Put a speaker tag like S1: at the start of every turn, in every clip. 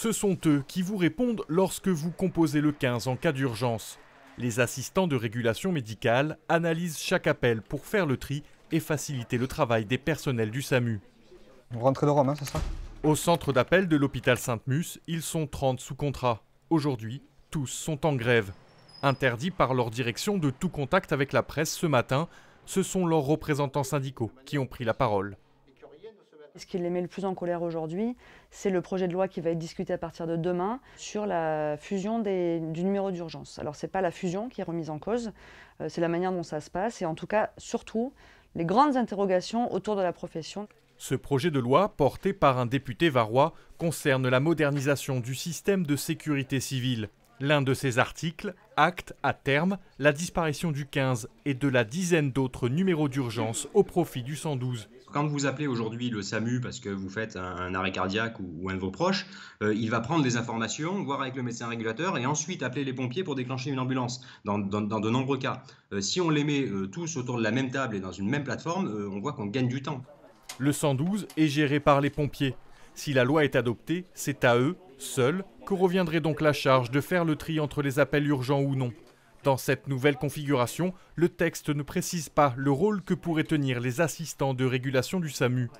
S1: Ce sont eux qui vous répondent lorsque vous composez le 15 en cas d'urgence. Les assistants de régulation médicale analysent chaque appel pour faire le tri et faciliter le travail des personnels du SAMU.
S2: Vous rentrez de Rome, hein, c'est ça?
S1: Au centre d'appel de l'hôpital Sainte-Musse, ils sont 30 sous contrat. Aujourd'hui, tous sont en grève. Interdits par leur direction de tout contact avec la presse ce matin, ce sont leurs représentants syndicaux qui ont pris la parole.
S3: Ce qui les met le plus en colère aujourd'hui, c'est le projet de loi qui va être discuté à partir de demain sur la fusion du numéro d'urgence. Alors ce n'est pas la fusion qui est remise en cause, c'est la manière dont ça se passe et en tout cas, surtout, les grandes interrogations autour de la profession.
S1: Ce projet de loi, porté par un député varois, concerne la modernisation du système de sécurité civile. L'un de ces articles acte à terme la disparition du 15 et de la dizaine d'autres numéros d'urgence au profit du 112.
S4: Quand vous appelez aujourd'hui le SAMU parce que vous faites un arrêt cardiaque ou un de vos proches, il va prendre des informations, voir avec le médecin régulateur et ensuite appeler les pompiers pour déclencher une ambulance, dans de nombreux cas. Si on les met tous autour de la même table et dans une même plateforme, on voit qu'on gagne du temps.
S1: Le 112 est géré par les pompiers. Si la loi est adoptée, c'est à eux, seuls, que reviendrait donc la charge de faire le tri entre les appels urgents ou non. Dans cette nouvelle configuration, le texte ne précise pas le rôle que pourraient tenir les assistants de régulation du SAMU.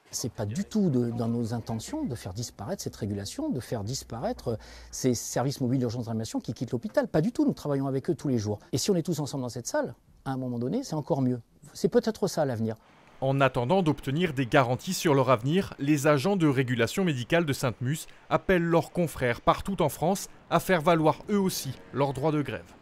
S5: Ce n'est pas du tout dans nos intentions de faire disparaître cette régulation, de faire disparaître ces services mobiles d'urgence réanimation qui quittent l'hôpital. Pas du tout, nous travaillons avec eux tous les jours. Et si on est tous ensemble dans cette salle, à un moment donné, c'est encore mieux. C'est peut-être ça l'avenir.
S1: En attendant d'obtenir des garanties sur leur avenir, les agents de régulation médicale de Sainte-Musse appellent leurs confrères partout en France à faire valoir eux aussi leur droit de grève.